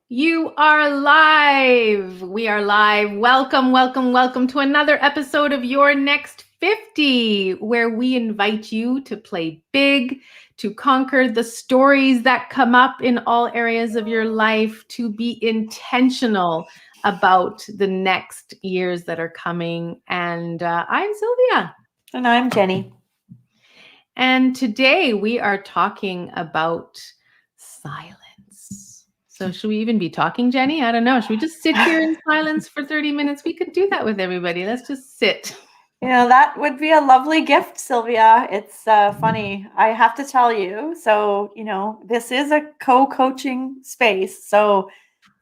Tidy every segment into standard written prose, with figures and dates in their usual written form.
You are live. We are live. Welcome, welcome, welcome to another episode of Your Next 50, where we invite you to play big, to conquer the stories that come up in all areas of your life, to be intentional about the next years that are coming. And I'm Sylvia. And I'm Jenny. And today we are talking about silence. So should we even be talking, Jenny? I don't know. Should we just sit here in silence for 30 minutes? We could do that with everybody. Let's just sit. That would be a lovely gift, Sylvia. It's funny. I have to tell you. So, this is a co-coaching space. So,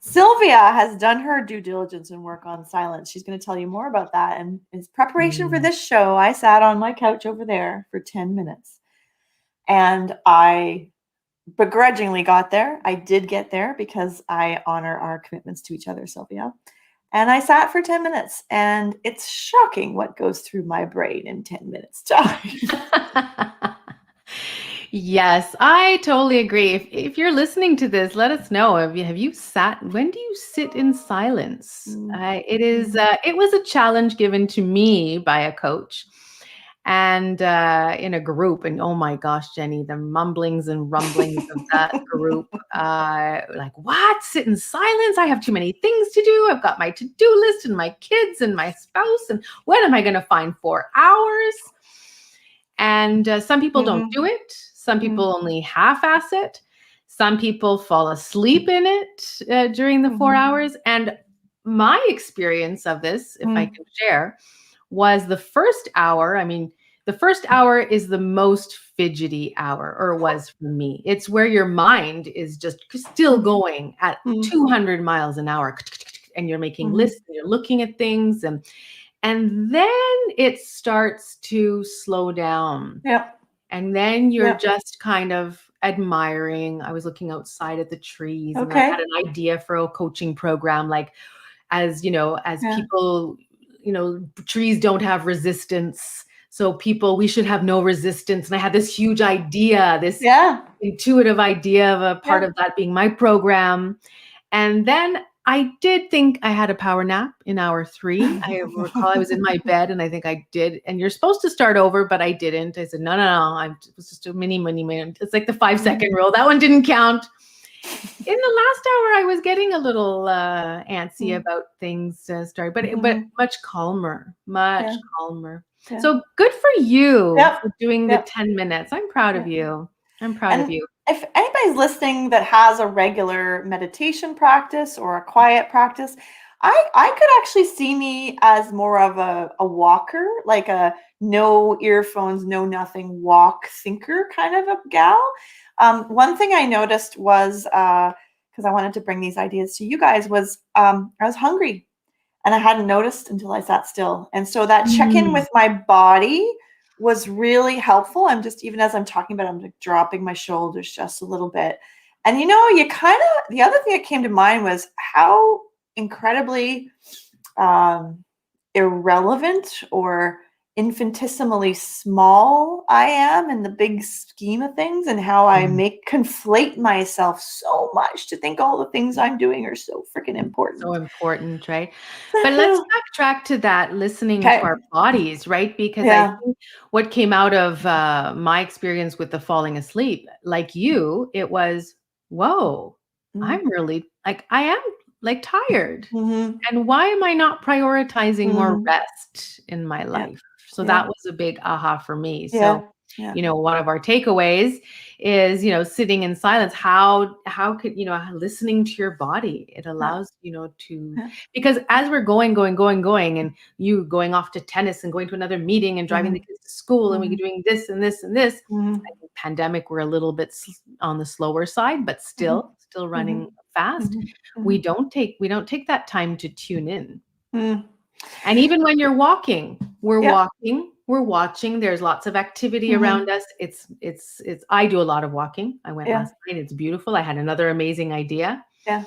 Sylvia has done her due diligence and work on silence. She's going to tell you more about that. And in preparation for this show, I sat on my couch over there for 10 minutes. And I begrudgingly got there. I did get there because I honor our commitments to each other, Sylvia. And I sat for 10 minutes, and it's shocking what goes through my brain in 10 minutes time. Yes, I totally agree. If you're listening to this, let us know. Have you sat? When do you sit in silence? It was a challenge given to me by a coach, and in a group. And oh my gosh, Jenny, the mumblings and rumblings of that group. Like, what? Sit in silence? I have too many things to do. I've got my to-do list and my kids and my spouse. And when am I going to find 4 hours? And some people don't do it. Some people only half-ass it. Some people fall asleep in it during the 4 hours. And my experience of this, if I can share, was the first hour. I mean, the first hour is the most fidgety hour, or was for me. It's where your mind is just still going at 200 miles an hour, and you're making lists, and you're looking at things, and then it starts to slow down. Yep. And then you're just kind of admiring. I was looking outside at the trees, and I had an idea for a coaching program, like, as people, trees don't have resistance. So we should have no resistance. And I had this huge idea, this intuitive idea of a part of that being my program. And then I did think I had a power nap in hour 3. I recall I was in my bed, and I think I did. And you're supposed to start over, but I didn't. I said, no. It was just a mini. It's like the 5-second rule. That one didn't count. In the last hour, I was getting a little antsy about things starting, but much calmer, calmer. Yeah. So good for you for doing the 10 minutes. I'm proud of you. I'm proud of you. If anybody's listening that has a regular meditation practice or a quiet practice, I could actually see me as more of a walker, like a no earphones, no nothing walk thinker kind of a gal. One thing I noticed was, because I wanted to bring these ideas to you guys, was I was hungry, and I hadn't noticed until I sat still. And so that check-in with my body was really helpful. Even as I'm talking about it, I'm like dropping my shoulders just a little bit. And the other thing that came to mind was how incredibly irrelevant or infinitesimally small I am in the big scheme of things, and how I conflate myself so much to think all the things I'm doing are so freaking important. So important, right? But let's backtrack to that, listening to our bodies, right? Because I think what came out of my experience with the falling asleep, like you, it was, whoa, I'm really, I am tired. And why am I not prioritizing more rest in my life? So that was a big aha for me. So, one of our takeaways is, sitting in silence. How could, listening to your body, it allows, because as we're going, and you going off to tennis and going to another meeting and driving the kids to school, and we're doing this and this and this. I think pandemic, we're a little bit on the slower side, but still running fast. We don't take that time to tune in. And even when you're walking, we're watching. There's lots of activity around us. I do a lot of walking. I went last night. It's beautiful. I had another amazing idea. Yeah.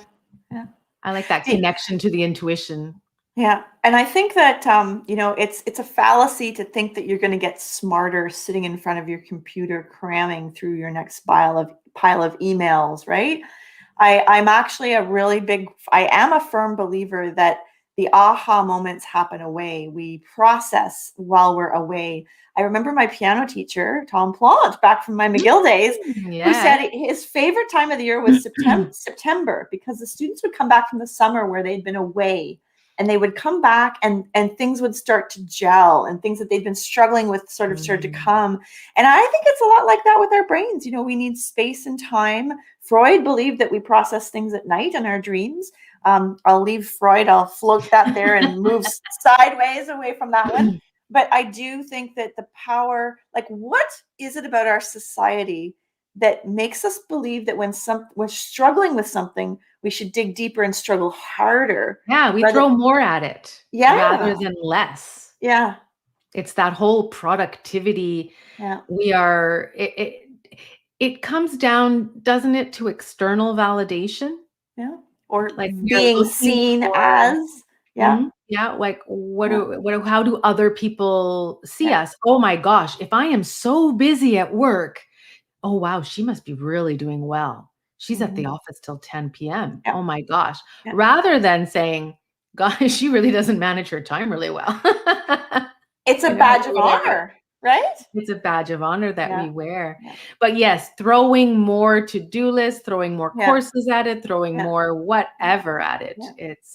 I like that connection to the intuition. Yeah. And I think that, it's a fallacy to think that you're going to get smarter sitting in front of your computer, cramming through your next pile of emails, right? I'm actually I am a firm believer that the aha moments happen away. We process while we're away. I remember my piano teacher, Tom Plant, back from my McGill days, who Yeah. said his favorite time of the year was September, because the students would come back from the summer where they'd been away, and they would come back and things would start to gel, and things that they'd been struggling with sort of started to come. And I think it's a lot like that with our brains. We need space and time. Freud believed that we process things at night in our dreams. I'll leave Freud, I'll float that there and move sideways away from that one. But I do think that the power, like, what is it about our society that makes us believe that when we're struggling with something, we should dig deeper and struggle harder? Yeah, we throw more at it rather than less. Yeah. It's that whole productivity. Yeah. It comes down, doesn't it, to external validation? Yeah. Or Like being seen as. Yeah. Yeah, like how do other people see us? Oh my gosh, if I am so busy at work, oh wow, she must be really doing well. She's at the office till 10 p.m. Yeah. Oh my gosh. Yeah. Rather than saying, gosh, she really doesn't manage her time really well. It's a badge of honor, right? It's a badge of honor that we wear. Yeah. But yes, throwing more to-do lists, throwing more courses at it, throwing more whatever at it. It's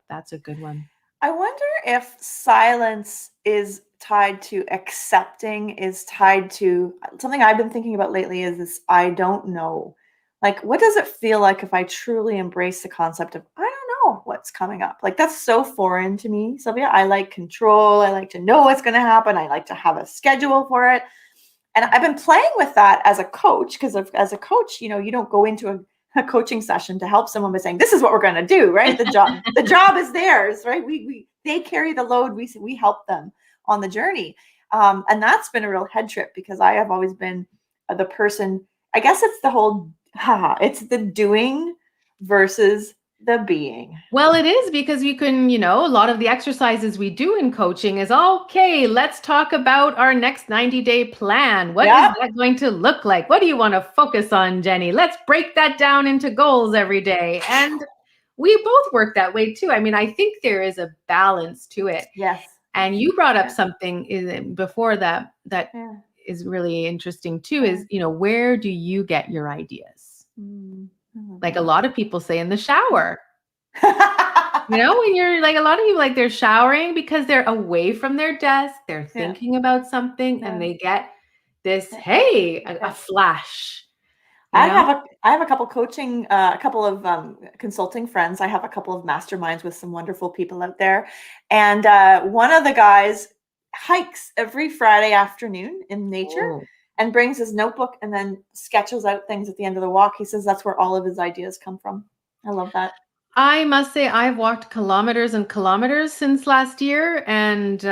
that's a good one. I wonder if silence is tied to accepting, is tied to something I've been thinking about lately, is this I don't know. Like, what does it feel like if I truly embrace the concept of I don't know what's coming up? Like, that's so foreign to me, Sylvia. I like control. I like to know what's going to happen. I like to have a schedule for it. And I've been playing with that as a coach, because as a coach, you don't go into a coaching session to help someone by saying, this is what we're going to do, right? The job is theirs, right? They carry the load. We help them on the journey. And that's been a real head trip, because I have always been the person, I guess it's the whole, it's the doing versus the being. Well, it is, because you can, a lot of the exercises we do in coaching is, okay, let's talk about our next 90-day plan. What is that going to look like? What do you want to focus on, Jenny? Let's break that down into goals every day. And we both work that way too. I mean, I think there is a balance to it. Yes. And you brought up something before that is really interesting too, is, where do you get your ideas? Like a lot of people say in the shower. When you're like, a lot of people, like, they're showering because they're away from their desk, they're thinking about something, and they get this, a flash. I have a couple coaching, a couple of consulting friends. I have a couple of masterminds with some wonderful people out there. And one of the guys hikes every Friday afternoon in nature and brings his notebook and then sketches out things at the end of the walk. He says that's where all of his ideas come from. I love that. I must say, I've walked kilometers and kilometers since last year, and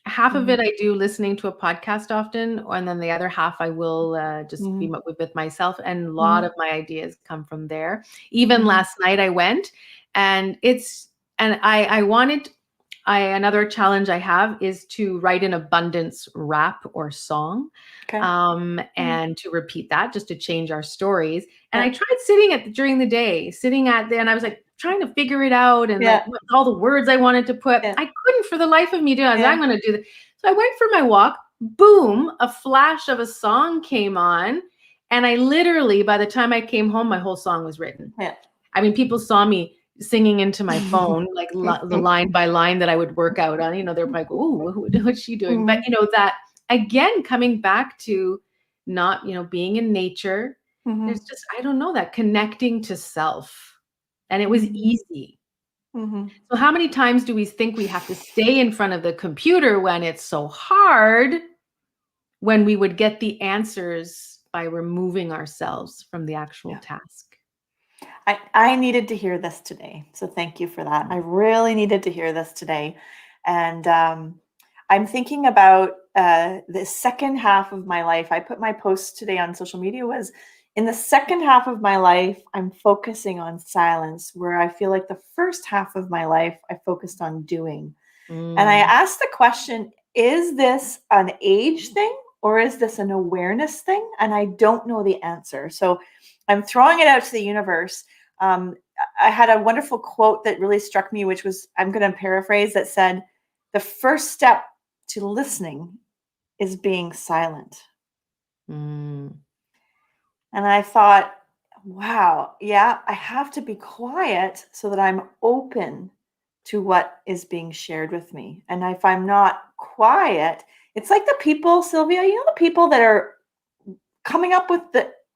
half of it I do listening to a podcast often, and then the other half I will just be with myself, and a lot of my ideas come from there. Even last night I went, and another challenge I have is to write an abundance rap or song, and to repeat that, just to change our stories. And I tried sitting during the day, and I was like trying to figure it out, and like all the words I wanted to put. I couldn't for the life of me do it. I was like, I'm going to do this. So I went for my walk. Boom, a flash of a song came on. And I literally, by the time I came home, my whole song was written. I mean, people saw me singing into my phone, like the line by line that I would work out on, they're like, ooh, what's she doing? But, that, again, coming back to not, being in nature, there's just, I don't know, that connecting to self. And it was easy. So how many times do we think we have to stay in front of the computer when it's so hard, when we would get the answers by removing ourselves from the actual task? I needed to hear this today. So thank you for that. I really needed to hear this today. And I'm thinking about the second half of my life. I put my post today on social media was, in the second half of my life, I'm focusing on silence, where I feel like the first half of my life, I focused on doing. And I asked the question, is this an age thing or is this an awareness thing? And I don't know the answer. So I'm throwing it out to the universe. I had a wonderful quote that really struck me, which was, I'm going to paraphrase, that said, the first step to listening is being silent. Mm. And I thought, wow, yeah, I have to be quiet so that I'm open to what is being shared with me. And if I'm not quiet, it's like the people, Sylvia, the people that are coming up with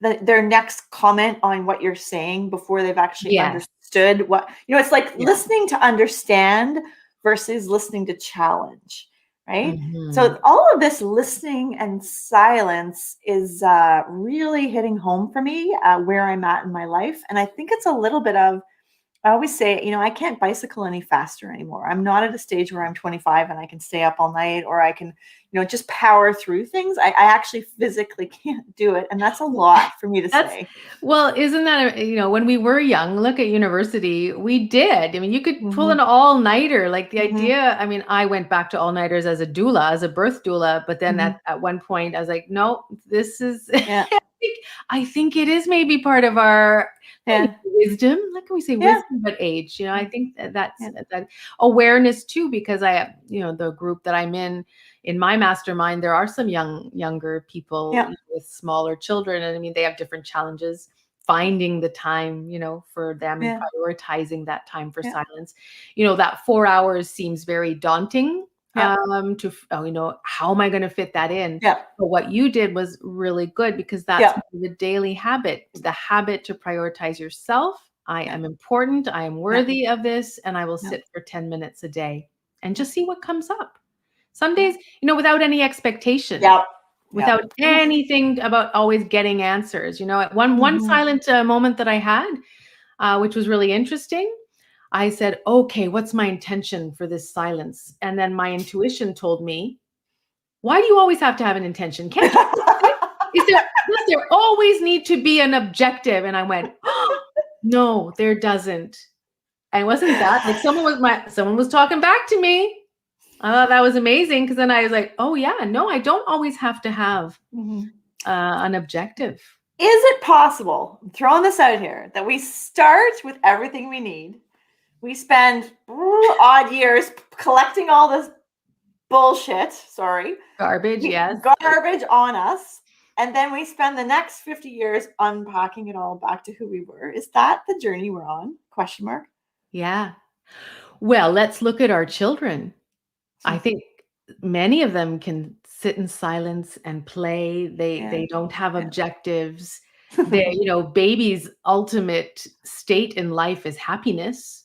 their next comment on what you're saying before they've actually Yes. understood what, it's like Yeah. listening to understand versus listening to challenge, right? Mhm. So all of this listening and silence is really hitting home for me where I'm at in my life. And I think it's a little bit of, I always say, I can't bicycle any faster anymore. I'm not at a stage where I'm 25 and I can stay up all night, or I can, just power through things. I actually physically can't do it. And that's a lot for me to say. Well, isn't that, when we were young, look at university, we did. I mean, you could pull an Mm-hmm. all-nighter, like the Mm-hmm. idea. I mean, I went back to all-nighters as a doula, as a birth doula, but then Mm-hmm. at one point I was like, no, this is, Yeah. I think it is maybe part of our Yeah. wisdom. Like we say Yeah. wisdom, but age, I think that's Yeah. that awareness too, because I, the group that I'm in my mastermind, there are some younger people Yeah. with smaller children. And I mean, they have different challenges finding the time, for them, and Yeah. prioritizing that time for Yeah. silence. That 4 hours seems very daunting. Yeah. How am I going to fit that in? Yeah. But what you did was really good, because that's Yeah. the daily habit, the habit to prioritize yourself. I am important. I am worthy of this. And I will sit for 10 minutes a day and just see what comes up. Some days, without any expectation, Yeah. without Yeah. anything about always getting answers. At one Mm-hmm. silent moment that I had, which was really interesting, I said, okay, what's my intention for this silence? And then my intuition told me, why do you always have to have an intention? Can't you? Does there always need to be an objective? And I went, oh, no, there doesn't. And wasn't that like someone was talking back to me? I thought that was amazing, because then I was like, oh yeah, no, I don't always have to have an objective. Is it possible, I'm throwing this out here, that we start with everything we need? We spend odd years collecting all this bullshit, Garbage, yes. Garbage on us. And then we spend the next 50 years unpacking it all back to who we were. Is that the journey we're on? Question mark. Yeah. Well, let's look at our children. I think many of them can sit in silence and play. They don't have objectives. Baby's ultimate state in life is happiness,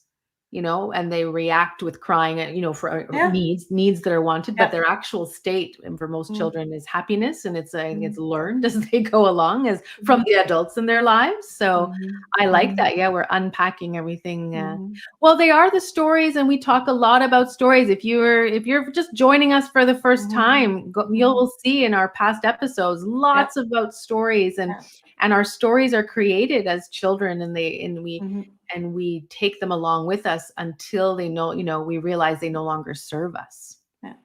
and they react with crying, for needs that are wanted, but their actual state, and for most children, is happiness. And I think it's learned as they go along, as from the adults in their lives. So I like that. Yeah, we're unpacking everything. Well, they are the stories, and we talk a lot about stories. If you're just joining us for the first time, you'll see in our past episodes lots about stories, and our stories are created as children, and we take them along with us until they we realize they no longer serve us. Yeah.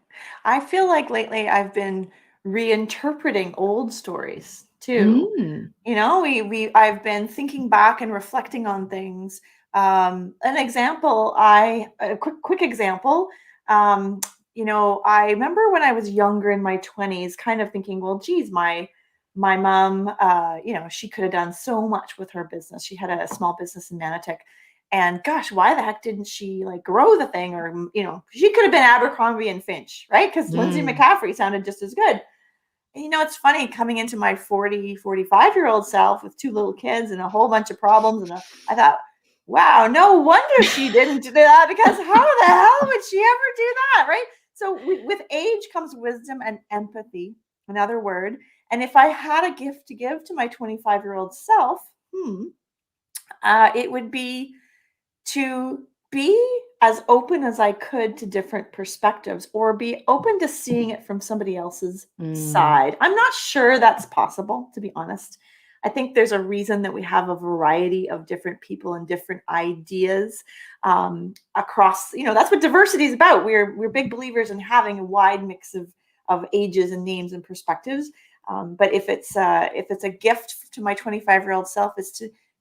I feel like lately I've been reinterpreting old stories too. I've been thinking back and reflecting on things. An example, a quick example. I remember when I was younger in my 20s, kind of thinking, well, geez, my mom, she could have done so much with her business. She had a small business in Nanotek. And gosh, why the heck didn't she grow the thing? Or, she could have been Abercrombie and Finch, right? Because Lindsay McCaffrey sounded just as good. And, it's funny coming into my 45-year-old self with 2 little kids and a whole bunch of problems. And I thought, wow, no wonder she didn't do that, because how the hell would she ever do that, right? So with age comes wisdom and empathy, another word. And if I had a gift to give to my 25-year-old self, it would be to be as open as I could to different perspectives, or be open to seeing it from somebody else's side. I'm not sure that's possible, to be honest. I think there's a reason that we have a variety of different people and different ideas across, that's what diversity is about. We're big believers in having a wide mix of ages and names and perspectives. But if it's a gift to my 25-year-old self is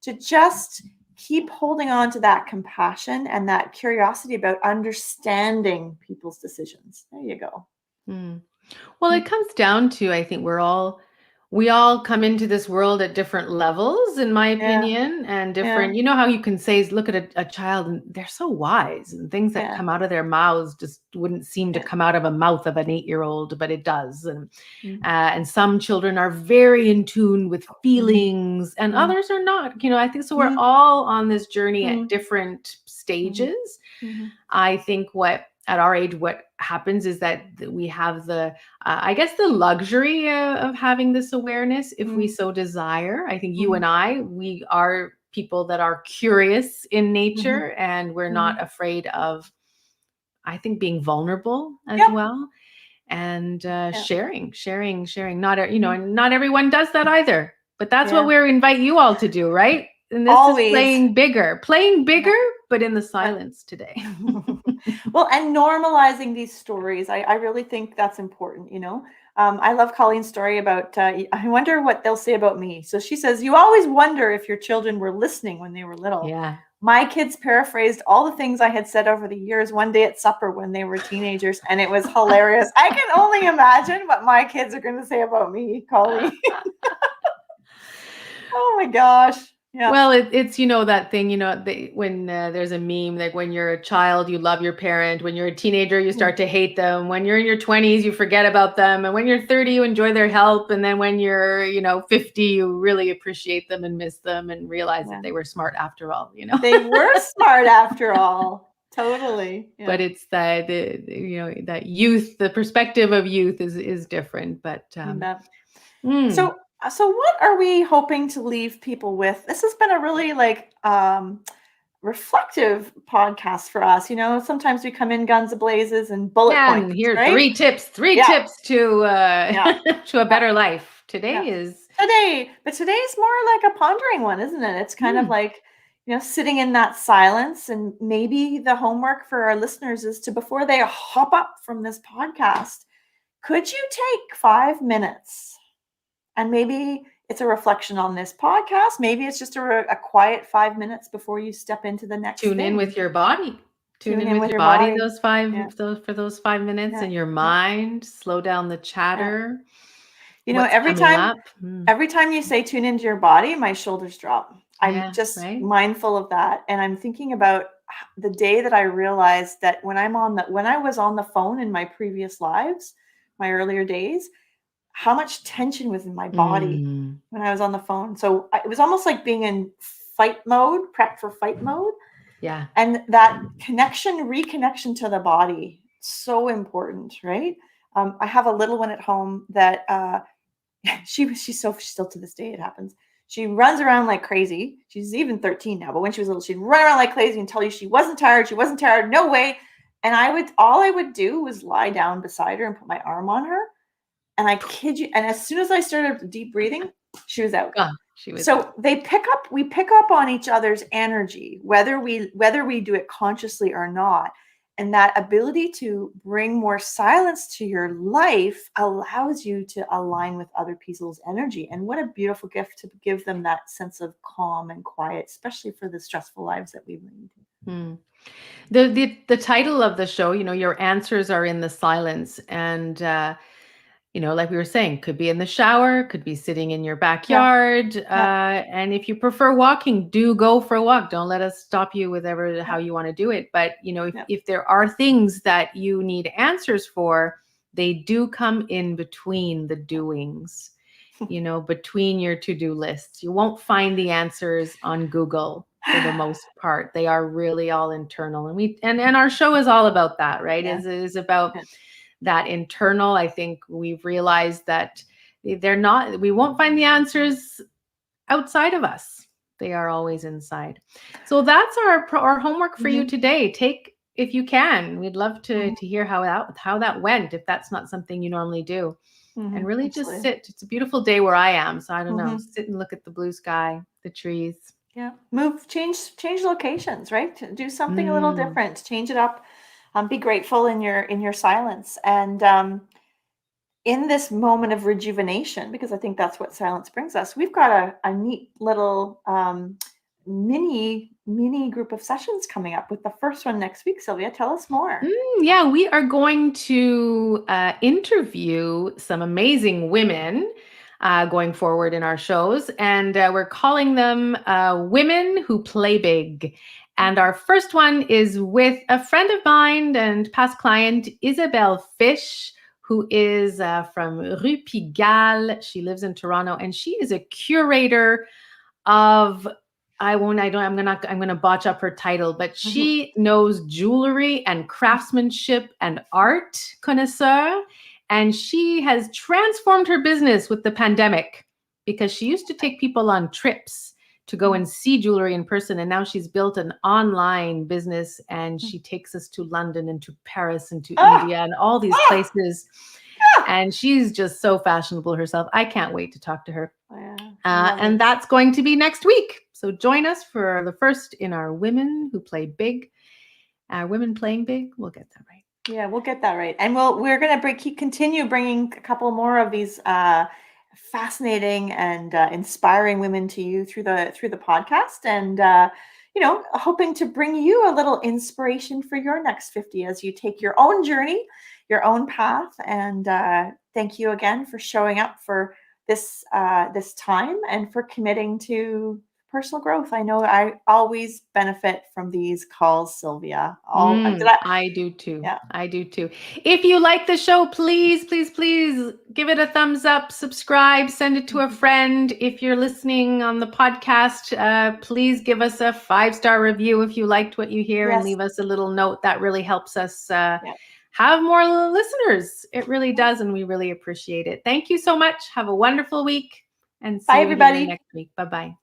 to just keep holding on to that compassion and that curiosity about understanding people's decisions. There you go. Mm. Well, it comes down to, I think we all come into this world at different levels, in my Yeah, opinion, and yeah, different, you know how you can say, look at a child and they're so wise and things that yeah, come out of their mouths just wouldn't seem to yeah. come out of a mouth of an 8-year-old, but it does. Mm-hmm. And some children are very in tune with Mm-hmm. feelings and others are not, I think so. We're Mm-hmm. all on this journey at Mm-hmm. different Mm-hmm. stages. Mm-hmm. I think what at our age, what happens is that we have I guess, the luxury of having this awareness if we so desire. I think you Mm-hmm. and we are people that are curious in Mm-hmm. nature and we're Mm-hmm. not afraid of, I think, being vulnerable as Yep. well and Yeah. sharing. Not, Mm-hmm. and not everyone does that either, but that's what Yeah. we invite you all to do, right? And this is Always. playing Yeah. bigger, but in the Yeah. silence today. Well, and normalizing these stories, I really think that's important, you know. I love Colleen's story about, I wonder what they'll say about me. So she says, you always wonder if your children were listening when they were little. Yeah. My kids paraphrased all the things I had said over the years one day at supper when they were teenagers, and it was hilarious. I can only imagine what my kids are going to say about me, Colleen. Oh my gosh. Yeah. Well, it's that thing, when there's a meme, like when you're a child, you love your parent. When you're a teenager, you start to hate them. When you're in your 20s, you forget about them. And when you're 30, you enjoy their help. And then when you're, 50, you really appreciate them and miss them and realize that they were smart after all, They were smart after all. Totally. Yeah. But it's that, that youth, the perspective of youth is different. But So what are we hoping to leave people with? This has been a really reflective podcast for us. Sometimes we come in guns ablazes and bullet yeah, points, and here are right? three tips Yeah. to Yeah. to a better life. Yeah. But today's more like a pondering one, isn't it? It's kind of like, sitting in that silence, and maybe the homework for our listeners is to, before they hop up from this podcast, could you take 5 minutes? And maybe it's a reflection on this podcast. Maybe it's just a quiet 5 minutes before you step into the next tune thing. in with your body. Tune in with your body. For those 5 minutes, Yeah. and your mind. Slow down the chatter. Every time you say tune into your body, my shoulders drop. I'm just mindful of that, and I'm thinking about the day that I realized that when I was on the phone in my previous lives, my earlier days, how much tension was in my body when I was on the phone. So it was almost like being in fight mode, prep for fight mode. Yeah. And that reconnection to the body, so important, right? I have a little one at home that she's still to this day, it happens. She runs around like crazy. She's even 13 now, but when she was little, she'd run around like crazy and tell you she wasn't tired. She wasn't tired. No way. And all I would do was lie down beside her and put my arm on her. And I kid you, and as soon as I started deep breathing, she was out. We pick up on each other's energy, whether we do it consciously or not. And that ability to bring more silence to your life allows you to align with other people's energy. And what a beautiful gift to give them that sense of calm and quiet, especially for the stressful lives that we lead. The title of the show, your answers are in the silence. And like we were saying, could be in the shower, could be sitting in your backyard. And if you prefer walking, do go for a walk. Don't let us stop you with how you want to do it. But, if there are things that you need answers for, they do come in between the doings, between your to-do lists. You won't find the answers on Google for the most part. They are really all internal. And our show is all about that, right? Yeah. It is about that internal. I think we've realized that we won't find the answers outside of us. They are always inside. So that's our homework for you today. If you can, we'd love to hear how that went, if that's not something you normally do. And really just sit. It's a beautiful day where I am. So I don't know, sit and look at the blue sky, the trees. Yeah. Change locations, right? Do something a little different, change it up. Be grateful in your silence. And in this moment of rejuvenation, because I think that's what silence brings us, we've got a neat little mini group of sessions coming up, with the first one next week. Sylvia, tell us more. Yeah, we are going to interview some amazing women going forward in our shows, and we're calling them Women Who Play Big. And our first one is with a friend of mine and past client, Isabelle Fish, who is from Rue Pigalle. She lives in Toronto, and she is a curator of, I'm gonna botch up her title, but she knows jewelry and craftsmanship and art connoisseur, and she has transformed her business with the pandemic, because she used to take people on trips to go and see jewelry in person, and now she's built an online business, and she takes us to London and to Paris and to India and all these places. And she's just so fashionable herself. I can't wait to talk to her. And that's going to be next week. So join us for the first in our Women Who Play Big. Women Playing Big. We'll get that right. Yeah, we'll get that right. And we're going to continue bringing a couple more of these fascinating and inspiring women to you through the podcast. And hoping to bring you a little inspiration for your next 50 as you take your own journey, your own path. And thank you again for showing up for this time, and for committing to personal growth. I know I always benefit from these calls, Sylvia. I do too. Yeah. I do too. If you like the show, please, please, please give it a thumbs up, subscribe, send it to a friend. If you're listening on the podcast, please give us a 5-star review if you liked what you hear, and leave us a little note. That really helps us have more listeners. It really does, and we really appreciate it. Thank you so much. Have a wonderful week, and see you everybody next week. Bye-bye.